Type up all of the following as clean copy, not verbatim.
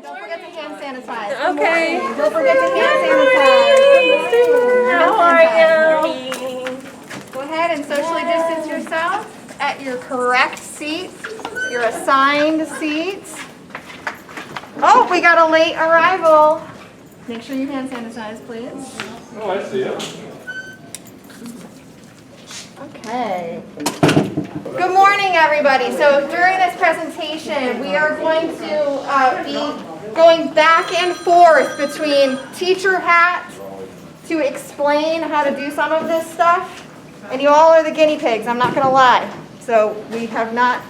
Don't forget to hand sanitize. Okay. Don't forget to hand sanitize. How are you? Go ahead and socially distance yourself at your correct seat, your assigned seats. Oh, we got a late arrival. Make sure you hand sanitize, please. Oh, I see it. Okay. Good morning, everybody. So during this presentation, we are going to be going back and forth between teacher hat to explain how to do some of this stuff. And you all are the guinea pigs, I'm not going to lie. So we have not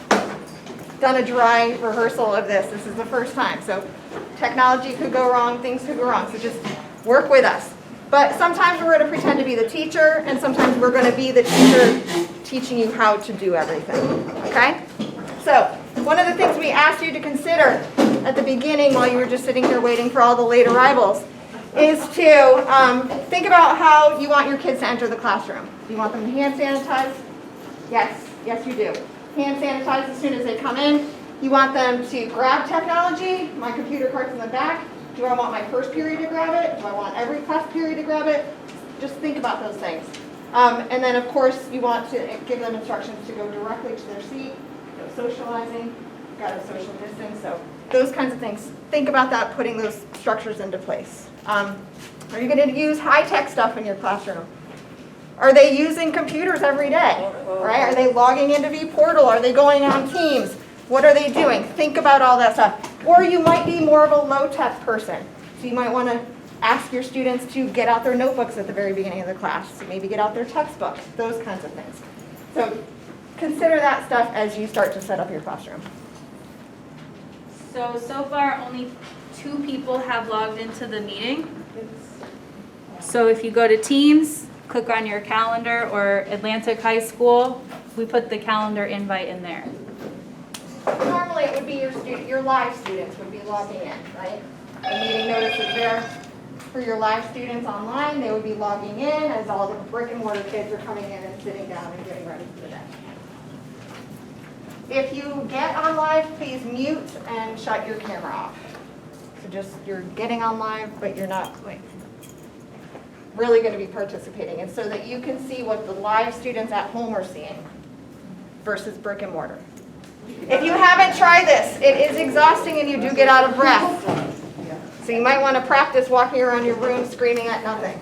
done a dry rehearsal of this. This is the first time. So technology could go wrong, things could go wrong. So just work with us. But sometimes we're going to pretend to be the teacher, and sometimes we're going to be the teacher teaching you how to do everything. Okay? So one of the things we asked you to consider at the beginning while you were just sitting here waiting for all the late arrivals is to think about how you want your kids to enter the classroom. Do you want them to hand sanitize? Yes. Yes, you do. Hand sanitize as soon as they come in. You want them to grab technology. My computer cart's in the back. Do I want my first period to grab it? Do I want every class period to grab it? Just think about those things. And then, of course, you want to give them instructions to go directly to their seat, no socializing, got a social distance, so those kinds of things. Think about that, putting those structures into place. Are you going to use high-tech stuff in your classroom? Are they using computers every day? Right? Are they logging into vPortal? Are they going on Teams? What are they doing? Think about all that stuff. Or you might be more of a low-tech person. So you might want to ask your students to get out their notebooks at the very beginning of the class. So maybe get out their textbooks, those kinds of things. So consider that stuff as you start to set up your classroom. So far only 2 people have logged into the meeting. So if you go to Teams, click on your calendar, or Atlantic High School, we put the calendar invite in there. Normally it would be your live students would be logging in, right? The meeting notice is there for your live students online. They would be logging in as all the brick and mortar kids are coming in and sitting down and getting ready for the day. If you get on live, please mute and shut your camera off. So just you're getting on live, but you're not really going to be participating. And so that you can see what the live students at home are seeing versus brick and mortar. If you haven't tried this, it is exhausting and you do get out of breath. So you might want to practice walking around your room screaming at nothing.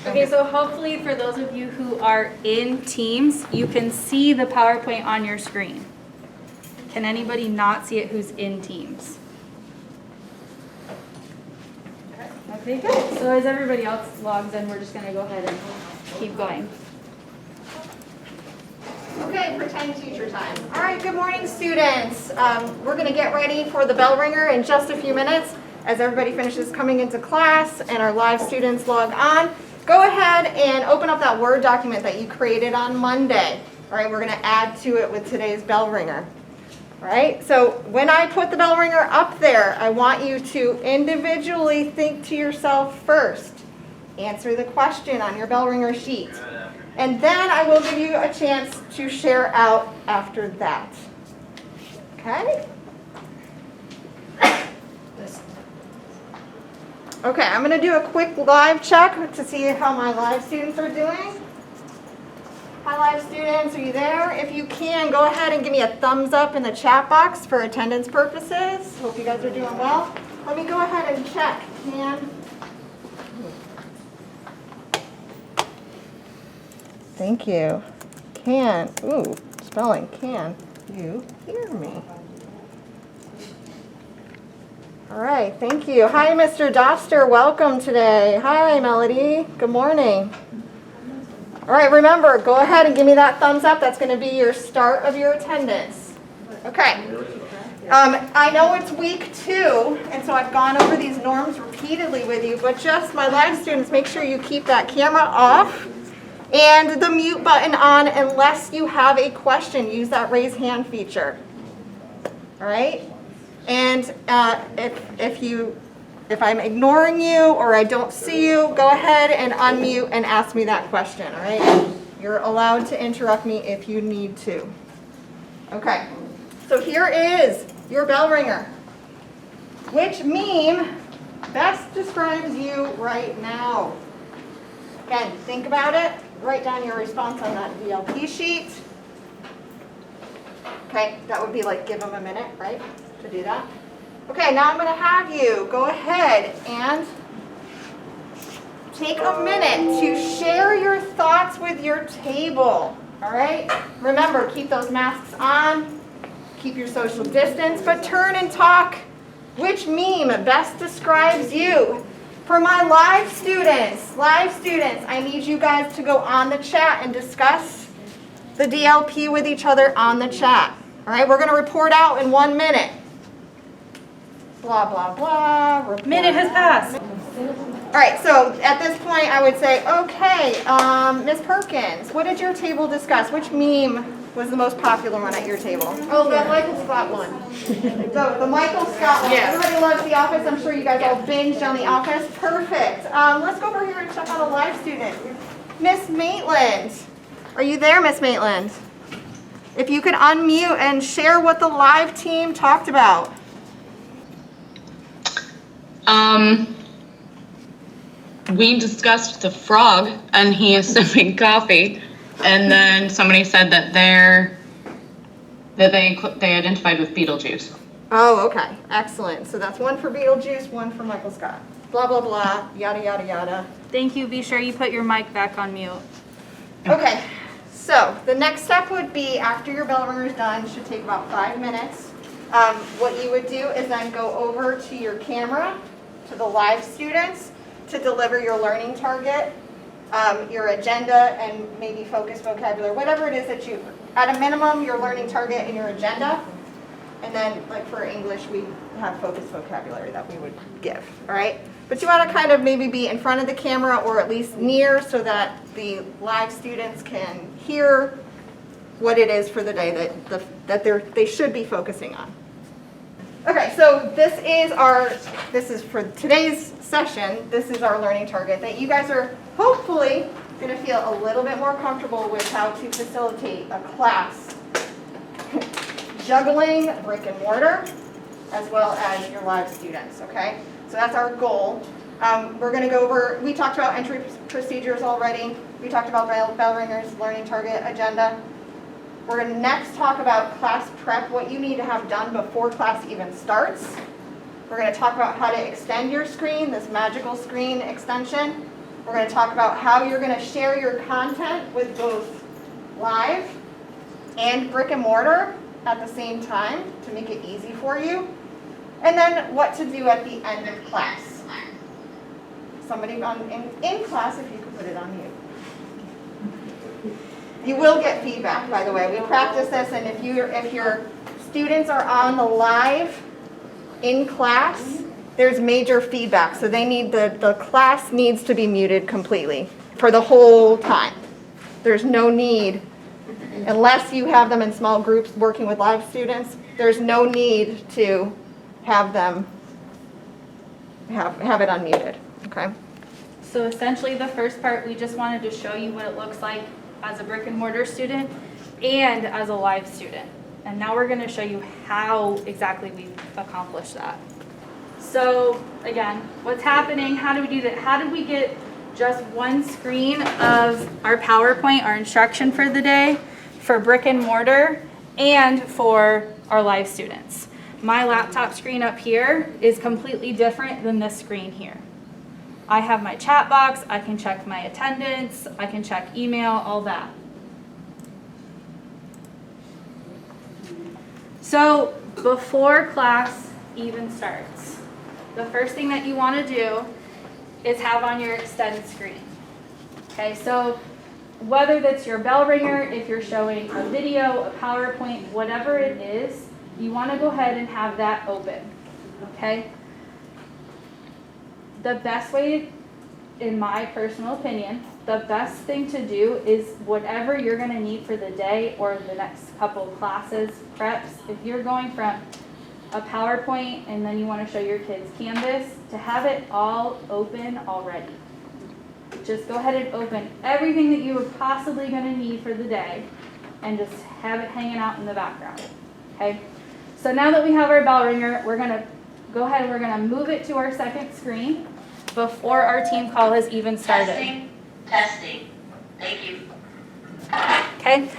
Okay, so hopefully for those of you who are in Teams, you can see the PowerPoint on your screen. Can anybody not see it who's in Teams? Okay, good. So as everybody else logs in, we're just going to go ahead and keep going. Okay, pretend teacher time. All right, good morning, students. We're going to get ready for the bell ringer in just a few minutes as everybody finishes coming into class and our live students log on. Go ahead and open up that Word document that you created on Monday. All right, we're going to add to it with today's bell ringer. All right, so when I put the bell ringer up there, I want you to individually think to yourself first. Answer the question on your bell ringer sheet. And then I will give you a chance to share out after that. Okay? Okay, I'm going to do a quick live check to see how my live students are doing. Hi, live students, are you there? If you can, go ahead and give me a thumbs up in the chat box for attendance purposes. Hope you guys are doing well. Let me go ahead and check. Thank you. Spelling, can you hear me? All right, thank you. Hi, Mr. Doster, welcome today. Hi, Melody, good morning. All right, remember, go ahead and give me that thumbs up. That's going to be your start of your attendance. Okay. I know it's week 2, and so I've gone over these norms repeatedly with you, but just my live students, make sure you keep that camera off and the mute button on unless you have a question. Use that raise hand feature. All right? And if I'm ignoring you or I don't see you, go ahead and unmute and ask me that question, all right? You're allowed to interrupt me if you need to. Okay, so here is your bell ringer. which meme best describes you right now? Again, think about it. Write down your response on that VLP sheet. Okay, that would be like give them a minute, right, to do that. Okay, now I'm going to have you go ahead and take a minute to share your thoughts with your table. All right? Remember, keep those masks on, keep your social distance, but turn and talk. Which meme best describes you? For my live students, I need you guys to go on the chat and discuss the DLP with each other on the chat. All right, we're going to report out in 1 minute. Blah, blah, blah. Minute has passed. All right, so at this point, I would say, okay, Ms. Perkins, what did your table discuss? Which meme was the most popular one at your table? Oh, the Michael Scott one. The Michael Scott one. Yeah. Everybody loves The Office. I'm sure you guys all binged on The Office. Perfect. Let's go over here and check on a live student. Miss Maitland. Are you there, Miss Maitland? If you could unmute and share what the live team talked about. We discussed the frog and he is sipping coffee, and then somebody said that they identified with Beetlejuice. Oh, okay. Excellent. So that's one for Beetlejuice, one for Michael Scott. Blah, blah, blah, yada, yada, yada. Thank you. Be sure you put your mic back on mute. Okay, so the next step would be after your bell ringer is done, it should take about 5 minutes. What you would do is then go over to your camera, to the live students, to deliver your learning target, your agenda, and maybe focus vocabulary, whatever it is that you, at a minimum, your learning target and your agenda. And then, like for English, we have focus vocabulary that we would give, all right? But you want to kind of maybe be in front of the camera or at least near so that the live students can hear what it is for the day that they should be focusing on. Okay, so this is for today's session, this is our learning target that you guys are hopefully going to feel a little bit more comfortable with how to facilitate a class. Juggling brick and mortar as well as your live students, okay? So that's our goal. We're going to go over, we talked about entry procedures already. We talked about bell ringers, learning target, agenda. We're going to next talk about class prep, what you need to have done before class even starts. We're going to talk about how to extend your screen, this magical screen extension. We're going to talk about how you're going to share your content with both live and brick and mortar at the same time to make it easy for you. And then what to do at the end of class. Somebody in class, if you could put it on mute. You will get feedback, by the way. We practice this, and if your students are on the live in class, there's major feedback. So they need the class needs to be muted completely for the whole time. There's no need, unless you have them in small groups working with live students, there's no need to have them have it unmuted, okay? So essentially the first part, we just wanted to show you what it looks like as a brick and mortar student and as a live student. And now we're going to show you how exactly we accomplish that. So again, what's happening? How do we do that? How did we get just one screen of our PowerPoint, our instruction for the day, for brick and mortar and for our live students? My laptop screen up here is completely different than this screen here. I have my chat box, I can check my attendance, I can check email, all that. So before class even starts, the first thing that you want to do is have on your extended screen. Okay, so whether that's your bell ringer, if you're showing a video, a PowerPoint, whatever it is, you want to go ahead and have that open. Okay? The best way, in my personal opinion, the best thing to do is whatever you're going to need for the day or the next couple of classes, preps, if you're going from a PowerPoint and then you want to show your kids Canvas, to have it all open already. Just go ahead and open everything that you are possibly going to need for the day and just have it hanging out in the background. Okay? So now that we have our bell ringer, we're going to go ahead and we're gonna move it to our second screen before our team call has even started. Testing. Thank you. Okay,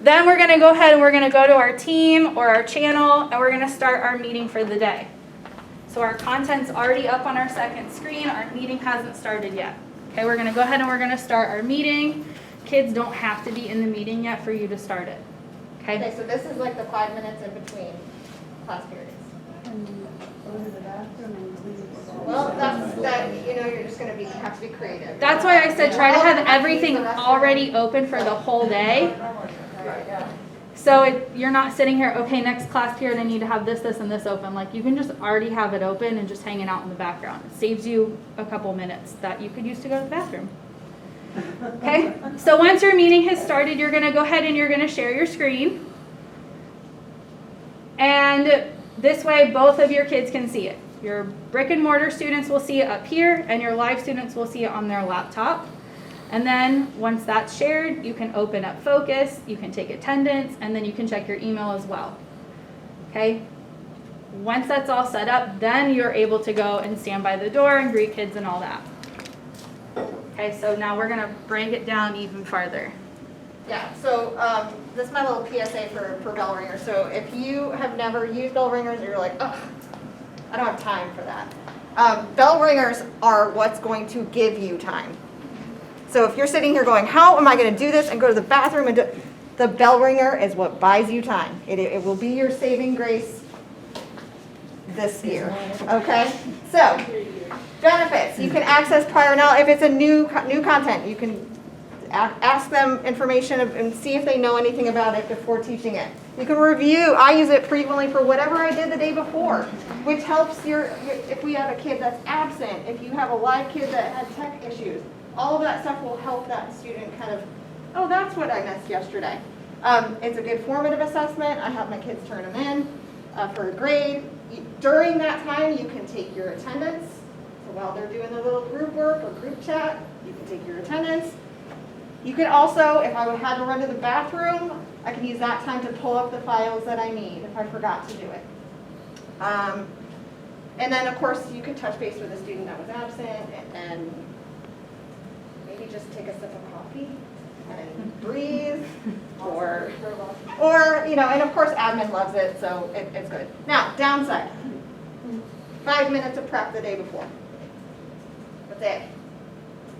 then we're gonna go ahead and we're gonna go to our team or our channel and we're gonna start our meeting for the day. So our content's already up on our second screen, our meeting hasn't started yet. Okay, we're gonna go ahead and we're gonna start our meeting. Kids don't have to be in the meeting yet for you to start it. Okay? Okay, so this is like the 5 minutes in between class periods. Well, you're just gonna have to be creative. That's why I said try to have everything already open for the whole day. So you're not sitting here, okay, next class period, I need to have this, this, and this open. Like you can just already have it open and just hanging out in the background. It saves you a couple minutes that you could use to go to the bathroom. Okay, so once your meeting has started, you're gonna go ahead and you're gonna share your screen. And this way, both of your kids can see it. Your brick and mortar students will see it up here, and your live students will see it on their laptop. And then once that's shared, you can open up Focus, you can take attendance, and then you can check your email as well. Okay? Once that's all set up, then you're able to go and stand by the door and greet kids and all that. Okay, so now we're gonna break it down even farther. Yeah, so this is my little PSA for bell ringers. So if you have never used bell ringers or you're like, oh, I don't have time for that. Bell ringers are what's going to give you time. So if you're sitting here going, how am I going to do this and go to the bathroom and do, the bell ringer is what buys you time. It will be your saving grace this year. Okay? So, benefits. You can access prior knowledge. If it's a new content, you can ask them information and see if they know anything about it before teaching it. You can review. I use it frequently for whatever I did the day before, which helps if we have a kid that's absent, if you have a live kid that had tech issues, all of that stuff will help that student kind of, oh, that's what I missed yesterday. It's a good formative assessment. I have my kids turn them in for a grade. During that time, you can take your attendance. So while they're doing their little group work or group chat, you can take your attendance. You can also, if I had to run to the bathroom, I can use that time to pull up the files that I need if I forgot to do it. And then, of course, you can touch base with a student that was absent and maybe just take a sip of coffee and breathe, or and of course, admin loves it, so it's good. Now, downside: 5 minutes of prep the day before. That's it.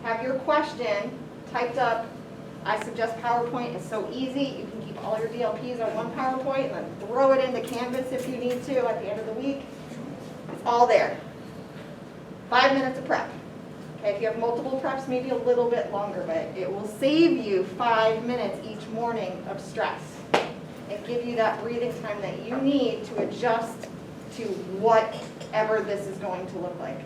Have your question typed up. I suggest PowerPoint. It's so easy. You can keep all your DLPs on one PowerPoint and then throw it into Canvas if you need to at the end of the week. It's all there. 5 minutes of prep. Okay, if you have multiple preps, maybe a little bit longer, but it will save you 5 minutes each morning of stress and give you that breathing time that you need to adjust to whatever this is going to look like.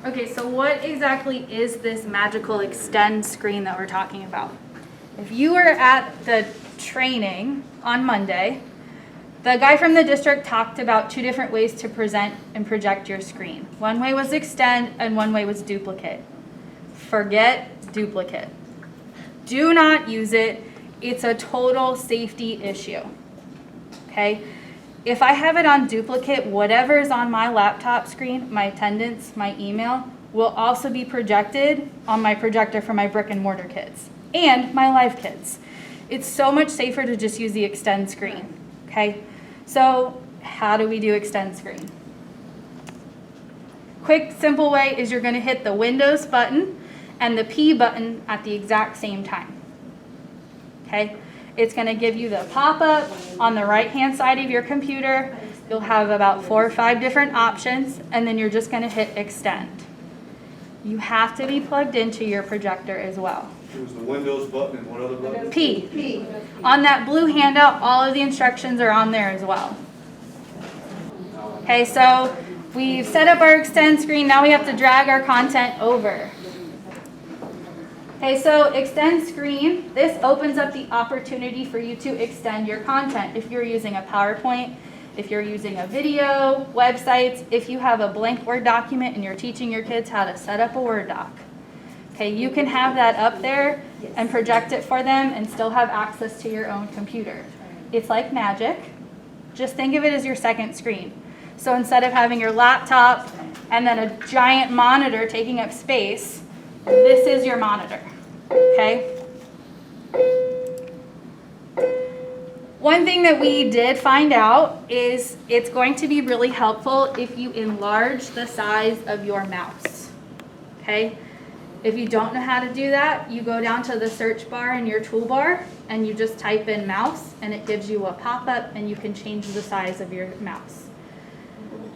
Okay, so what exactly is this magical extend screen that we're talking about? If you were at the training on Monday, the guy from the district talked about 2 different ways to present and project your screen. One way was extend and one way was duplicate. Forget duplicate. Do not use it. It's a total safety issue. Okay? If I have it on duplicate, whatever is on my laptop screen, my attendance, my email, will also be projected on my projector for my brick and mortar kids and my live kids. It's so much safer to just use the extend screen, okay? So how do we do extend screen? Quick, simple way is you're gonna hit the Windows button and the P button at the exact same time, okay? It's going to give you the pop-up on the right-hand side of your computer. You'll have about 4 or 5 different options, and then you're just going to hit extend. You have to be plugged into your projector as well. It was the Windows button and what other button? P. On that blue handout, all of the instructions are on there as well. Okay, so we've set up our extend screen. Now we have to drag our content over. Okay, so extend screen, this opens up the opportunity for you to extend your content. If you're using a PowerPoint, if you're using a video, websites, if you have a blank Word document and you're teaching your kids how to set up a Word doc. Okay, you can have that up there and project it for them and still have access to your own computer. It's like magic. Just think of it as your second screen. So instead of having your laptop and then a giant monitor taking up space, this is your monitor, okay? One thing that we did find out is it's going to be really helpful if you enlarge the size of your mouse, okay? If you don't know how to do that, you go down to the search bar in your toolbar and you just type in mouse and it gives you a pop-up and you can change the size of your mouse.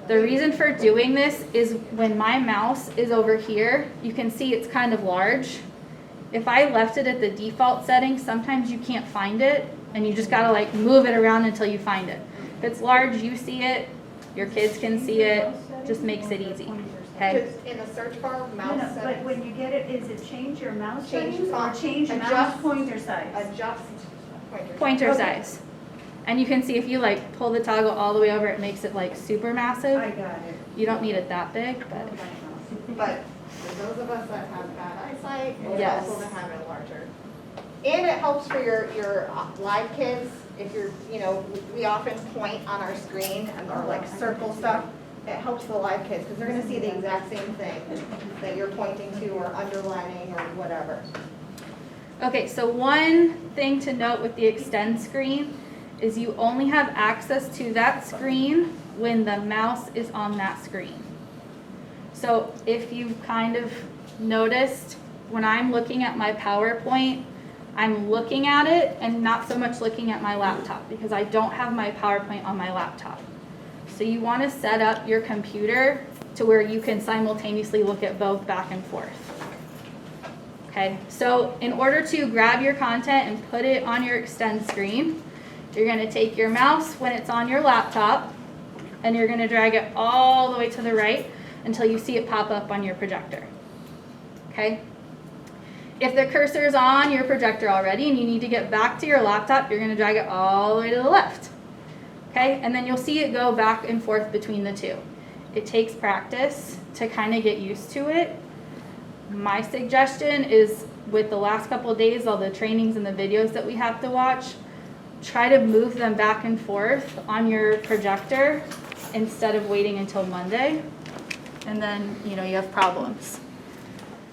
The reason for doing this is when my mouse is over here, you can see it's kind of large. If I left it at the default setting, sometimes you can't find it and you just gotta like move it around until you find it. If it's large, you see it, your kids can see it, just makes it easy, okay? Just in the search bar, No, mouse no, but settings, when you get it, is it change your mouse Change settings or font, change mouse adjust- pointer size? adjust Pointer Okay. size. And you can see if you like pull the toggle all the way over, it makes it like super massive. I got it. You don't need it that big, but But for those of us that have bad eyesight, it's Yes. helpful to have it larger. And it helps for your live kids, if you're, you know, we often point on our screen and or like circle stuff. It helps the live kids because they're gonna see the exact same thing that you're pointing to or underlining or whatever. okay, so one thing to note with the extend screen is you only have access to that screen when the mouse is on that screen. So if you've kind of noticed, when I'm looking at my PowerPoint, I'm looking at it and not so much looking at my laptop because I don't have my PowerPoint on my laptop. So you want to set up your computer to where you can simultaneously look at both back and forth. Okay, so in order to grab your content and put it on your extend screen, you're going to take your mouse when it's on your laptop and you're going to drag it all the way to the right until you see it pop up on your projector. Okay? If the cursor is on your projector already and you need to get back to your laptop, you're going to drag it all the way to the left. Okay? And then you'll see it go back and forth between the two. It takes practice to kind of get used to it. My suggestion is with the last couple of days, all the trainings and the videos that we have to watch, try to move them back and forth on your projector instead of waiting until Monday. And then, you know, you have problems.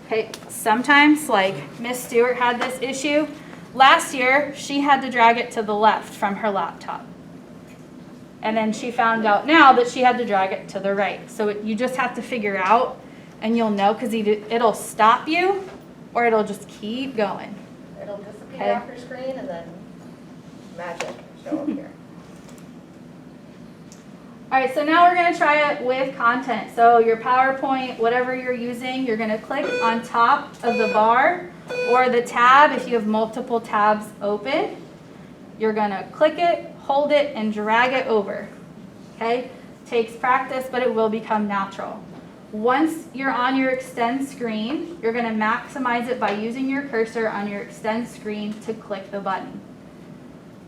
Okay, sometimes, like Miss Stewart had this issue. Last year, she had to drag it to the left from her laptop. And then she found out now that she had to drag it to the right. So you just have to figure out, and you'll know because it'll stop you or it'll just keep going. It'll disappear Okay. off your screen and then magic show up here. All right, so now we're going to try it with content. So your PowerPoint, whatever you're using, you're going to click on top of the bar or the tab if you have multiple tabs open. You're going to click it, hold it, and drag it over. Okay? Takes practice, but it will become natural. Once you're on your extend screen, you're going to maximize it by using your cursor on your extend screen to click the button.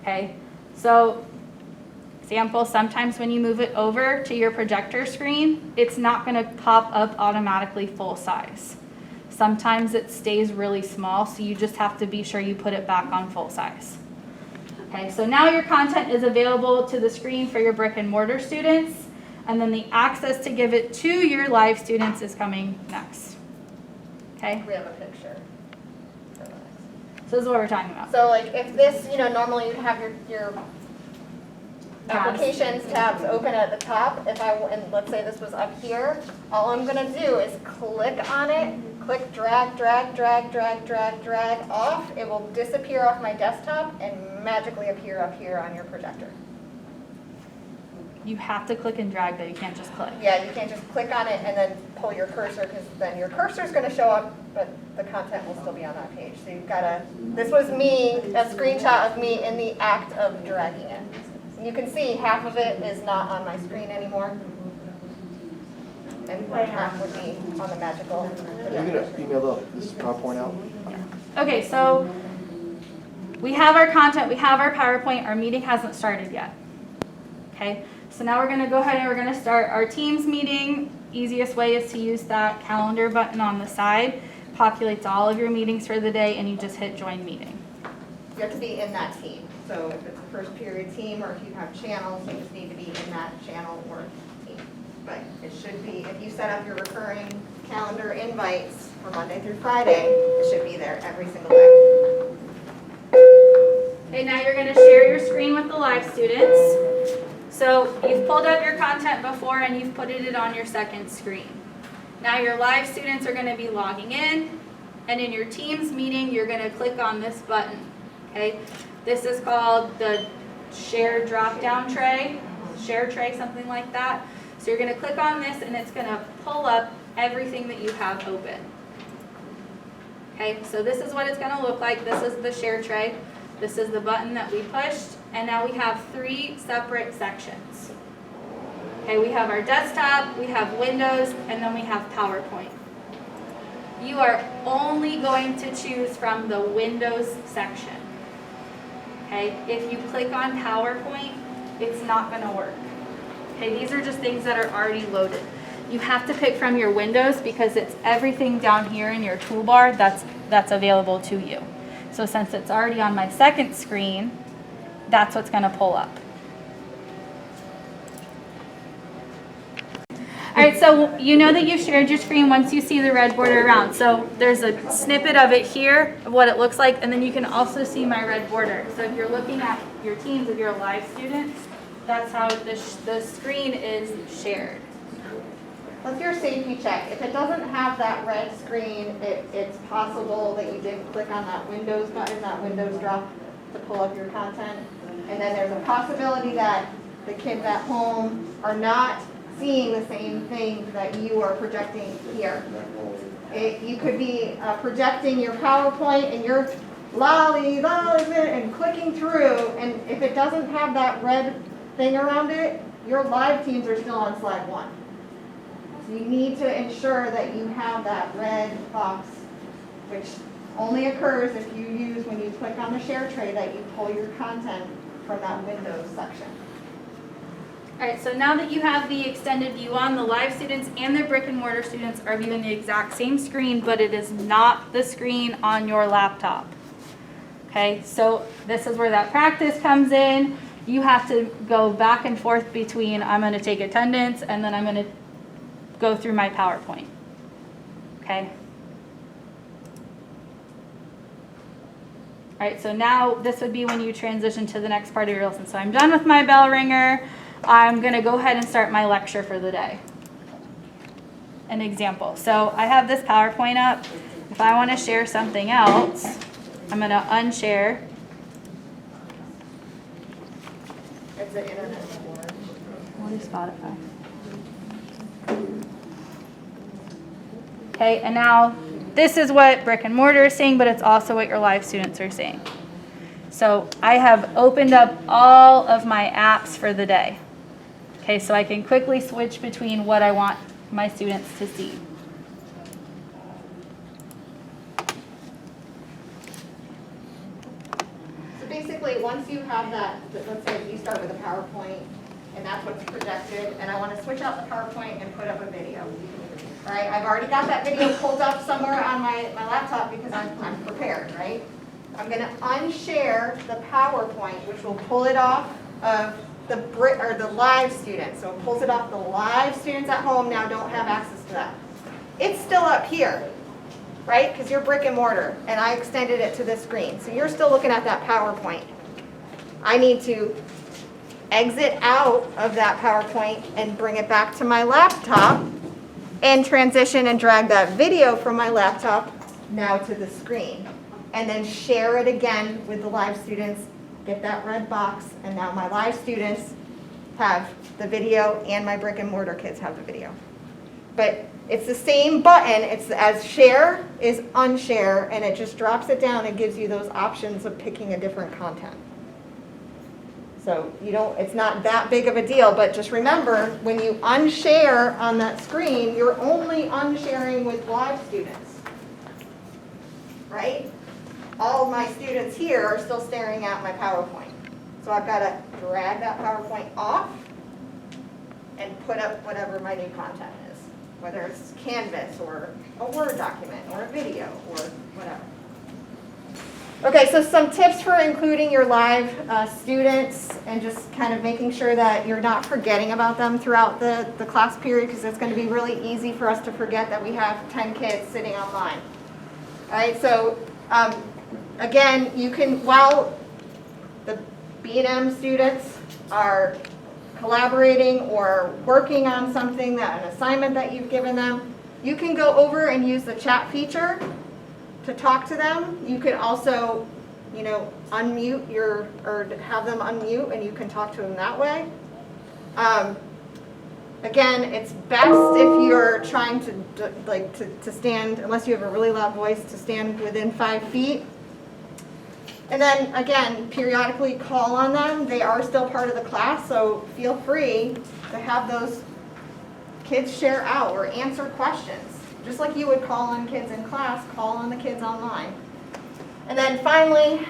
Okay? So example, sometimes when you move it over to your projector screen, it's not going to pop up automatically full size. Sometimes it stays really small, so you just have to be sure you put it back on full size. Okay, so now your content is available to the screen for your brick and mortar students, and then the access to give it to your live students is coming next. Okay, We have a picture for the next. so this is what we're talking about. So like if this, you know, normally you'd have your Tabs. applications tabs open at the top. If and let's say this was up here, all I'm gonna do is click on it, click drag, drag, drag, drag, drag, drag off. It will disappear off my desktop and magically appear up here on your projector. You have to click and drag though, you can't just click. Yeah, you can't just click on it and then pull your cursor because then your cursor is going to show up, but the content will still be on that page. So you've got to, this was me, a screenshot of me in the act of dragging it. And you can see half of it is not on my screen anymore. And half would be on the magical Are you projector. gonna email this PowerPoint out? Okay, so we have our content, we have our PowerPoint, our meeting hasn't started yet. Okay, so now we're gonna go ahead and we're gonna start our Teams meeting. Easiest way is to use that calendar button on the side. Populates all of your meetings for the day and you just hit join meeting. You have to be in that team. So if it's a first period team or if you have channels, you just need to be in that channel or team. but it should be, if you set up your recurring calendar invites for Monday through Friday, it should be there every single day. Okay, now you're going to share your screen with the live students. So you've pulled up your content before and you've put it on your second screen. Now your live students are going to be logging in, and in your Teams meeting, you're going to click on this button. Okay, this is called the share drop-down tray, share tray, something like that. So you're going to click on this and it's going to pull up everything that you have open. Okay, so this is what it's going to look like. This is the share tray. This is the button that we pushed, and now we have 3 separate sections. Okay, we have our desktop, we have Windows, and then we have PowerPoint. You are only going to choose from the Windows section. Okay, if you click on PowerPoint, it's not going to work. Okay, these are just things that are already loaded. You have to pick from your Windows because it's everything down here in your toolbar that's available to you. So since it's already on my second screen, that's what's going to pull up. All right, so you know that you've shared your screen once you see the red border around. So there's a snippet of it here, of what it looks like, and then you can also see my red border. So if you're looking at your Teams, if you're a live student, that's how the screen is shared. Let's do your safety check. If it doesn't have that red screen, it's possible that you didn't click on that Windows button, that Windows drop to pull up your content. And then there's a possibility that the kids at home are not seeing the same thing that you are projecting here. You could be projecting your PowerPoint and you're lolly and clicking through, and if it doesn't have that red thing around it, your live teams are still on slide 1. So you need to ensure that you have that red box, which only occurs if you use, when you click on the share tray, that you pull your content from that Windows section. All right, so now that you have the extended view on, the live students and the brick and mortar students are viewing the exact same screen, but it is not the screen on your laptop. Okay, so this is where that practice comes in. You have to go back and forth between, I'm going to take attendance and then I'm going to go through my PowerPoint. Okay. All right, so now this would be when you transition to the next part of your lesson. So I'm done with my bell ringer. I'm going to go ahead and start my lecture for the day. An example. So I have this PowerPoint up. If I want to share something else, I'm going to unshare. It's the internet. What is Spotify? Okay, and now this is what brick and mortar is saying, but it's also what your live students are saying. So I have opened up all of my apps for the day. Okay, so I can quickly switch between what I want my students to see. So basically, once you have that, let's say you start with a PowerPoint, and that's what's projected, and I want to switch out the PowerPoint and put up a video. Right? I've already got that video pulled up somewhere on my laptop because I'm prepared, right? I'm going to unshare the PowerPoint, which will pull it off of the live students. So it pulls it off. The live students at home now don't have access to that. It's still up here, right? Because you're brick and mortar, and I extended it to this screen. So you're still looking at that PowerPoint. I need to exit out of that PowerPoint and bring it back to my laptop and transition and drag that video from my laptop now to the screen. And then share it again with the live students, get that red box, and now my live students have the video and my brick and mortar kids have the video. But it's the same button, it's as share is unshare, and it just drops it down and gives you those options of picking a different content. So it's not that big of a deal, but just remember, when you unshare on that screen, you're only unsharing with live students, right? All of my students here are still staring at my PowerPoint. So I've got to drag that PowerPoint off and put up whatever my new content is, whether it's Canvas or a Word document or a video or whatever. Okay, so some tips for including your live students and just kind of making sure that you're not forgetting about them throughout the class period, because it's going to be really easy for us to forget that we have 10 kids sitting online. All right, so again, you can, while the B&M students are collaborating or working on something, an assignment that you've given them, you can go over and use the chat feature to talk to them. You could also, unmute or have them unmute, and you can talk to them that way. Again, it's best if you're trying to stand, unless you have a really loud voice, to stand within 5 feet. And then again, periodically call on them. They are still part of the class, so feel free to have those kids share out or answer questions. Just like you would call on kids in class, call on the kids online. And then finally,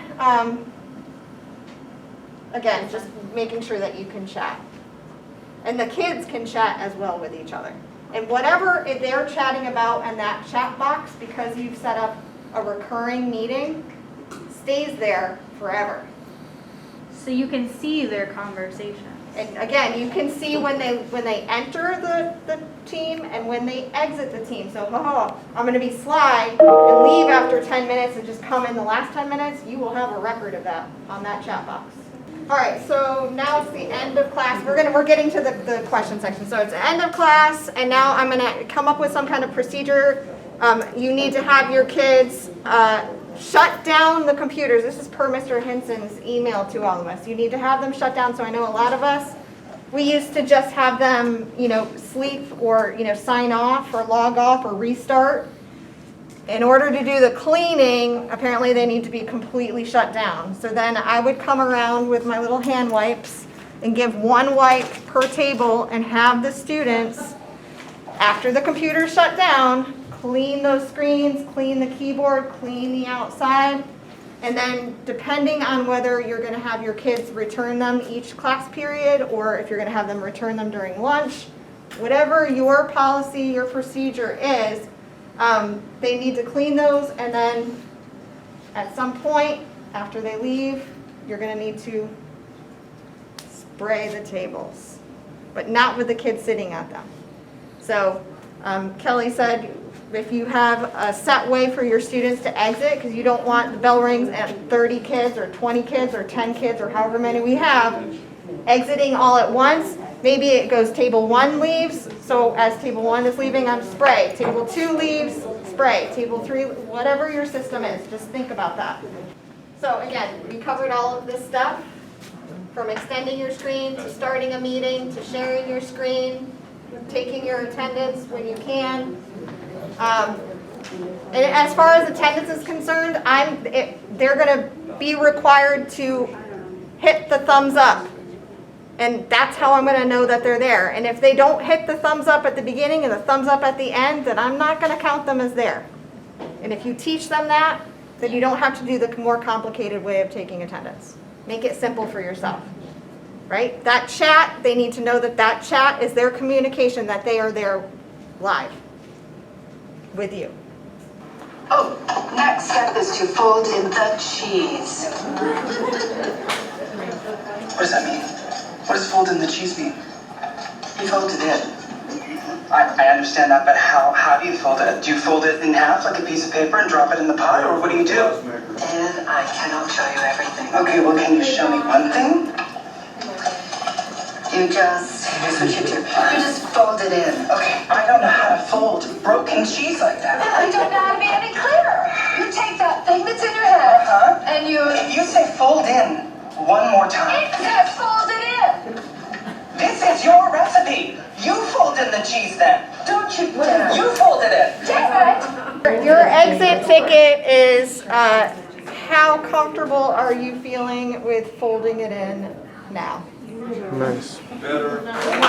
again, just making sure that you can chat. And the kids can chat as well with each other. And whatever they're chatting about in that chat box, because you've set up a recurring meeting, stays there forever. So you can see their conversation. And again, you can see when they enter the team and when they exit the team. So, I'm going to be sly and leave after 10 minutes and just come in the last 10 minutes. You will have a record of that on that chat box. All right, so now it's the end of class. We're getting to the question section. So it's the end of class, and now I'm going to come up with some kind of procedure. You need to have your kids shut down the computers. This is per Mr. Hinson's email to all of us. You need to have them shut down. So I know a lot of us, we used to just have them, sleep or, sign off or log off or restart. In order to do the cleaning, apparently they need to be completely shut down. So then I would come around with my little hand wipes and give 1 wipe per table and have the students, after the computer shut down, clean those screens, clean the keyboard, clean the outside, and then depending on whether you're going to have your kids return them each class period or if you're going to have them return them during lunch, whatever your policy, your procedure is, they need to clean those, and then at some point after they leave, you're going to need to spray the tables, but not with the kids sitting at them. So Kelly said, if you have a set way for your students to exit, because you don't want the bell rings at 30 kids or 20 kids or 10 kids or however many we have, exiting all at once, maybe it goes table 1 leaves, so as table 1 is leaving, I'm spray. Table 2 leaves, spray. Table 3, whatever your system is, just think about that. So again, we covered all of this stuff, from extending your screen to starting a meeting to sharing your screen, taking your attendance when you can. And as far as attendance is concerned, they're going to be required to hit the thumbs up. And that's how I'm going to know that they're there. And if they don't hit the thumbs up at the beginning and the thumbs up at the end, then I'm not going to count them as there. And if you teach them that, then you don't have to do the more complicated way of taking attendance. Make it simple for yourself. Right? That chat, they need to know that that chat is their communication, that they are there live with you. Oh, next step is to fold in the cheese. What does that mean? What does fold in the cheese mean? You fold it in. I understand that, but how do you fold it? Do you fold it in half like a piece of paper and drop it in the pot, or what do you do? And I cannot show you everything. Okay, well, can you show me one thing? Here's what you do. You just fold it in. Okay, I don't know how to fold broken cheese like that. I don't know how to be any clearer. You take that thing that's in your head, and you... If you say fold in one more time. It says fold it in. This is your recipe. You fold in the cheese then. Don't you dare. You folded it. Damn it. Your exit ticket is how comfortable are you feeling with folding it in now? Nice. Better. 1 second.